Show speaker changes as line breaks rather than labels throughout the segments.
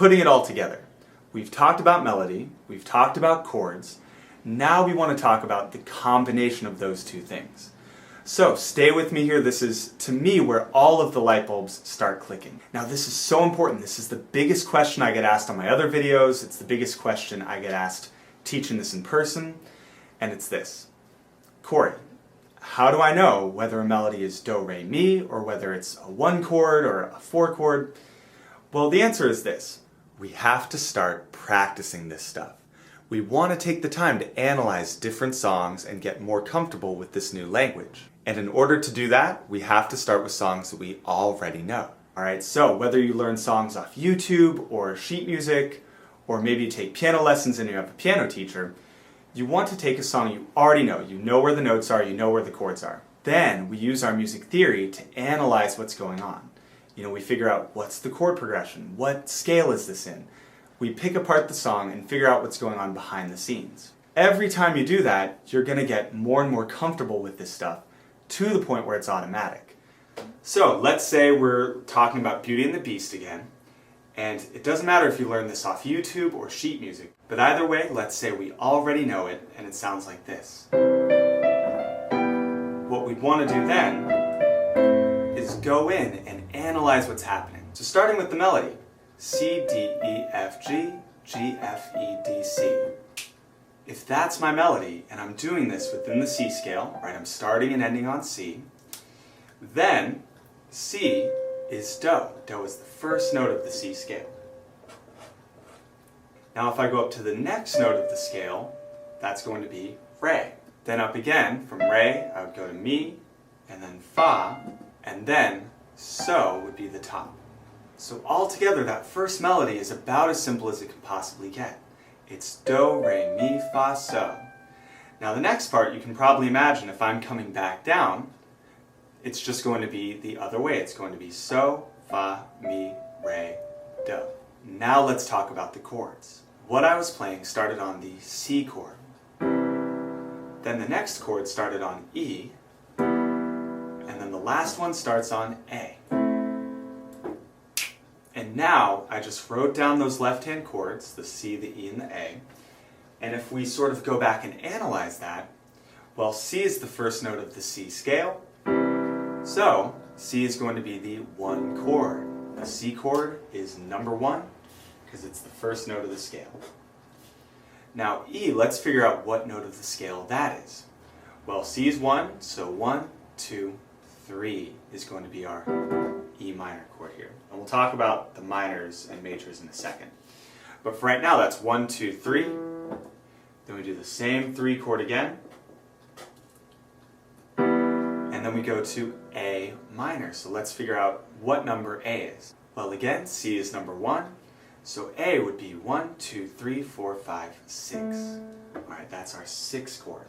putting it all together. We've talked about melody, we've talked about chords, now we want to talk about the combination of those two things. So stay with me here, this is, to me, where all of the light bulbs start clicking. Now this is so important, this is the biggest question I get asked on my other videos, it's the biggest question I get asked teaching this in person, and it's this. Corey, how do I know whether a melody is do, re, mi, or whether it's a 1 chord or a 4 chord? Well, the answer is this. We have to start practicing this stuff. We want to take the time to analyze different songs and get more comfortable with this new language. And in order to do that, we have to start with songs that we already know. Alright, so whether you learn songs off YouTube or sheet music, or maybe you take piano lessons and you have a piano teacher, you want to take a song you already know. You know where the notes are, you know where the chords are. Then we use our music theory to analyze what's going on. You know, we figure out what's the chord progression, what scale is this in. We pick apart the song and figure out what's going on behind the scenes. Every time you do that, you're going to get more and more comfortable with this stuff to the point where it's automatic. So let's say we're talking about Beauty and the Beast again, and it doesn't matter if you learn this off YouTube or sheet music, but either way, let's say we already know it and it sounds like this. What we'd want to do then is go in and analyze what's happening. So starting with the melody, C, D, E, F, G, G, F, E, D, C. If that's my melody, and I'm doing this within the C scale, right, I'm starting and ending on C, then C is do. Do is the first note of the C scale. Now if I go up to the next note of the scale, that's going to be re. Then up again, from re, I would go to mi, and then fa, and then so would be the top. So altogether, that first melody is about as simple as it can possibly get. It's do, re, mi, fa, so. Now the next part, you can probably imagine if I'm coming back down, it's just going to be the other way. It's going to be so, fa, mi, re, do. Now let's talk about the chords. What I was playing started on the C chord. Then the next chord started on E, and then the last one starts on A. And now I just wrote down those left-hand chords, the C, the E, and the A. And if we sort of go back and analyze that, well, C is the first note of the C scale. So C is going to be the 1 chord. The C chord is number 1 because it's the first note of the scale. Now E, let's figure out what note of the scale that is. Well, C is 1, so 1, 2, 3 is going to be our E minor chord here. And we'll talk about the minors and majors in a second. But for right now, that's 1, 2, 3. Then we do the same 3 chord again. And then we go to A minor. So let's figure out what number A is. Well, again, C is number 1. So A would be 1, 2, 3, 4, 5, 6. Alright, that's our 6th chord.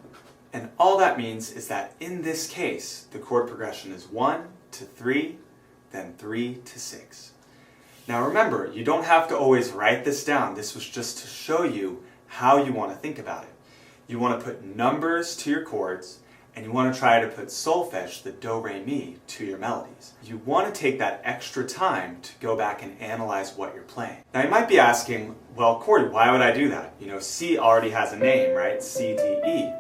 And all that means is that in this case, the chord progression is 1 to 3, then 3 to 6. Now remember, you don't have to always write this down. This was just to show you how you want to think about it. You want to put numbers to your chords, and you want to try to put solfege, the do, re, mi, to your melodies. You want to take that extra time to go back and analyze what you're playing. Now you might be asking, well, Corey, why would I do that? You know, C already has a name, right? C, D, E.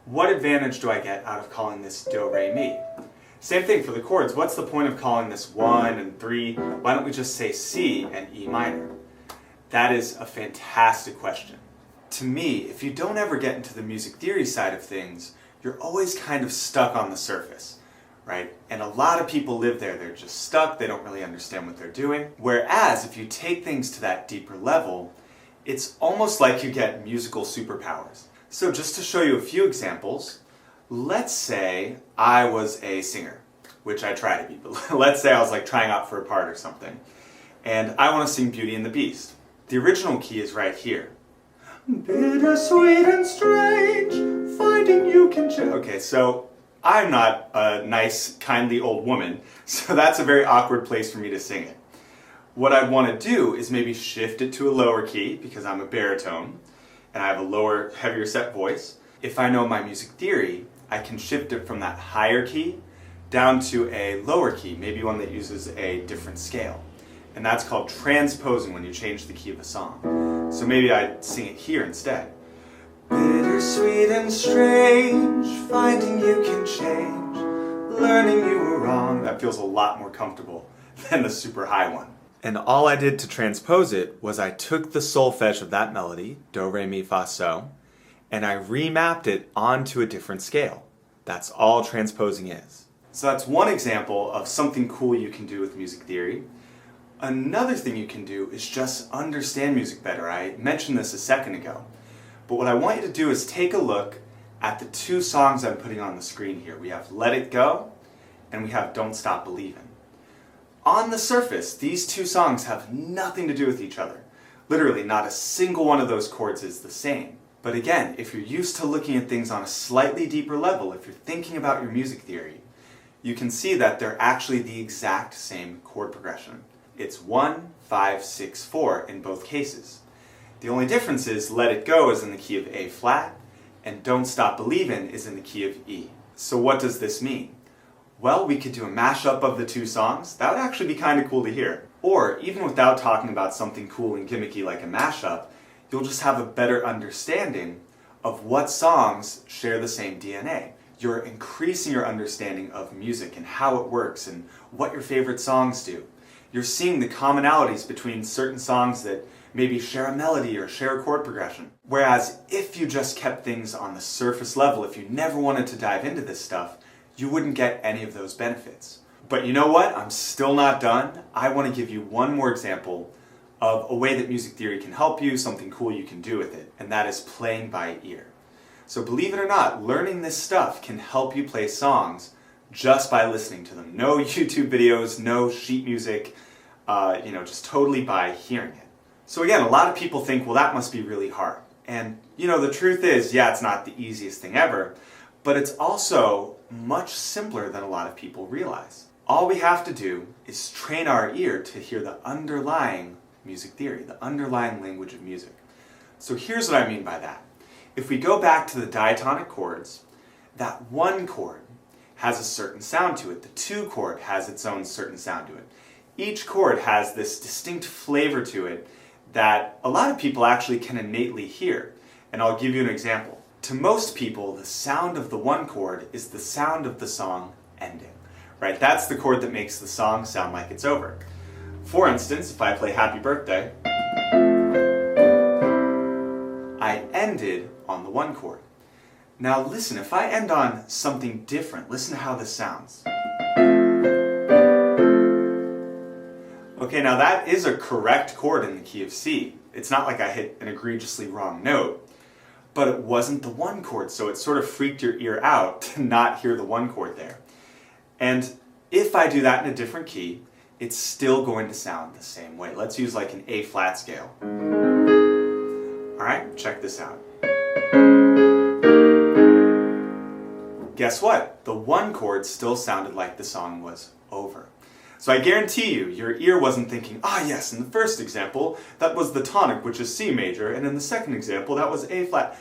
What advantage do I get out of calling this do, re, mi? Same thing for the chords. What's the point of calling this 1 and 3? Why don't we just say C and E minor? That is a fantastic question. To me, if you don't ever get into the music theory side of things, you're always kind of stuck on the surface, right? And a lot of people live there. They're just stuck. They don't really understand what they're doing. Whereas if you take things to that deeper level, it's almost like you get musical superpowers. So just to show you a few examples, let's say I was a singer, which I try to be, but let's say I was like trying out for a part or something, and I want to sing Beauty and the Beast. The original key is right here. Bittersweet and strange, finding you can change. Okay, so I'm not a nice, kindly old woman, so that's a very awkward place for me to sing it. What I'd want to do is maybe shift it to a lower key, because I'm a baritone, and I have a lower, heavier set voice. If I know my music theory, I can shift it from that higher key down to a lower key, maybe one that uses a different scale. and that's called transposing when you change the key of a song. So maybe I'd sing it here instead. Bittersweet and strange, finding you can change, learning you were wrong. That feels a lot more comfortable than the super high one. And all I did to transpose it was I took the solfege of that melody, do, re, mi, fa, so, and I remapped it onto a different scale. That's all transposing is. So that's one example of something cool you can do with music theory. Another thing you can do is just understand music better. I mentioned this a second ago. But what I want you to do is take a look at the two songs I'm putting on the screen here. We have Let It Go and we have Don't Stop Believin'. On the surface, these two songs have nothing to do with each other. Literally, not a single one of those chords is the same. But again, if you're used to looking at things on a slightly deeper level, if you're thinking about your music theory, you can see that they're actually the exact same chord progression. It's 1, 5, 6, 4 in both cases. The only difference is Let It Go is in the key of A flat, and Don't Stop Believin' is in the key of E. So what does this mean? Well, we could do a mashup of the two songs. That would actually be kind of cool to hear. Or, even without talking about something cool and gimmicky like a mashup, you'll just have a better understanding of what songs share the same DNA. You're increasing your understanding of music and how it works and what your favorite songs do. You're seeing the commonalities between certain songs that maybe share a melody or share a chord progression. Whereas if you just kept things on the surface level, if you never wanted to dive into this stuff, you wouldn't get any of those benefits. But you know what? I'm still not done. I want to give you one more example of a way that music theory can help you, something cool you can do with it, and that is playing by ear. So believe it or not, learning this stuff can help you play songs just by listening to them. No YouTube videos, no sheet music, just totally by hearing it. So again, a lot of people think, well, that must be really hard. And the truth is, yeah, it's not the easiest thing ever, but it's also much simpler than a lot of people realize. All we have to do is train our ear to hear the underlying music theory, the underlying language of music. So here's what I mean by that. If we go back to the diatonic chords, that one chord has a certain sound to it. The two chord has its own certain sound to it. Each chord has this distinct flavor to it that a lot of people actually can innately hear. And I'll give you an example. To most people, the sound of the one chord is the sound of the song ending, right? That's the chord that makes the song sound like it's over. For instance, if I play Happy Birthday, I ended on the one chord. Now listen, if I end on something different, listen to how this sounds. Okay, now that is a correct chord in the key of C. It's not like I hit an egregiously wrong note. But it wasn't the one chord, so it sort of freaked your ear out to not hear the one chord there. And if I do that in a different key, it's still going to sound the same way. Let's use like an A flat scale. Alright, check this out. Guess what? The one chord still sounded like the song was over. So I guarantee you, your ear wasn't thinking, yes, in the first example, that was the tonic, which is C major, and in the second example, that was A flat.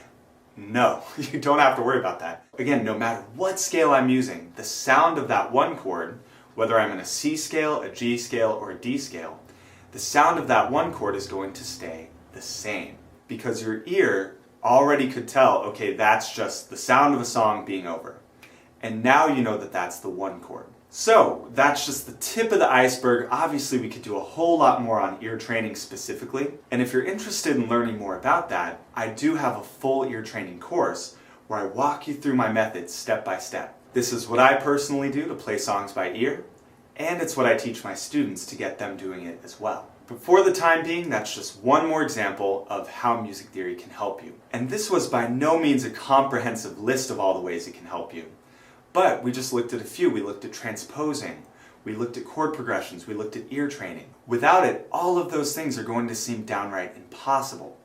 No, you don't have to worry about that. Again, no matter what scale I'm using, the sound of that one chord, whether I'm in a C scale, a G scale, or a D scale, the sound of that one chord is going to stay the same. Because your ear already could tell, okay, that's just the sound of a song being over. And now you know that that's the one chord. So, that's just the tip of the iceberg. Obviously, we could do a whole lot more on ear training specifically. And if you're interested in learning more about that, I do have a full ear training course where I walk you through my methods step by step. This is what I personally do to play songs by ear, and it's what I teach my students to get them doing it as well. But for the time being, that's just one more example of how music theory can help you. And this was by no means a comprehensive list of all the ways it can help you. But we just looked at a few. We looked at transposing, we looked at chord progressions, we looked at ear training. Without it, all of those things are going to seem downright impossible.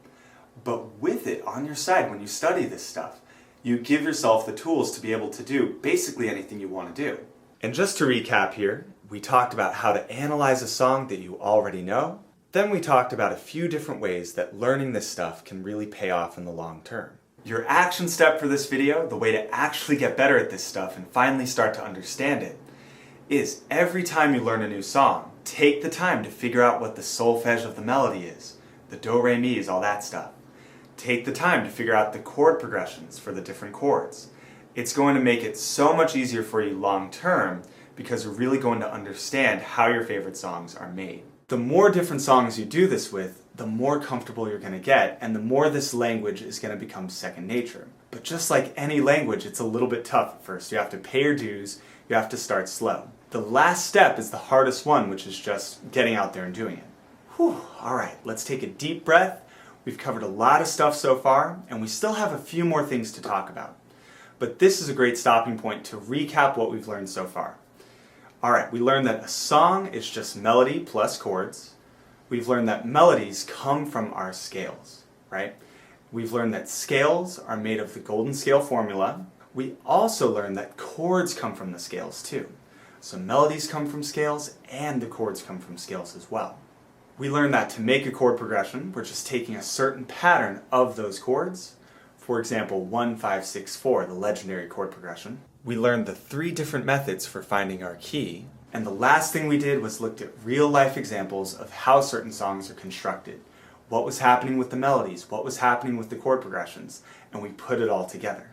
But with it on your side, when you study this stuff, you give yourself the tools to be able to do basically anything you want to do. And just to recap here, we talked about how to analyze a song that you already know. Then we talked about a few different ways that learning this stuff can really pay off in the long term. Your action step for this video, the way to actually get better at this stuff and finally start to understand it, is every time you learn a new song, Take the time to figure out what the solfege of the melody is, the do, re, mi's, all that stuff. Take the time to figure out the chord progressions for the different chords. It's going to make it so much easier for you long term because you're really going to understand how your favorite songs are made. The more different songs you do this with, the more comfortable you're going to get, and the more this language is going to become second nature. But just like any language, it's a little bit tough at first. You have to pay your dues, you have to start slow. The last step is the hardest one, which is just getting out there and doing it. Whew, all right, let's take a deep breath. We've covered a lot of stuff so far, and we still have a few more things to talk about. But this is a great stopping point to recap what we've learned so far. All right, we learned that a song is just melody plus chords. We've learned that melodies come from our scales, right? We've learned that scales are made of the golden scale formula. We also learned that chords come from the scales too. So melodies come from scales and the chords come from scales as well. We learned that to make a chord progression, we're just taking a certain pattern of those chords. For example, 1, 5, 6, 4, the legendary chord progression. We learned the 3 different methods for finding our key. And the last thing we did was looked at real-life examples of how certain songs are constructed. What was happening with the melodies, what was happening with the chord progressions, and we put it all together.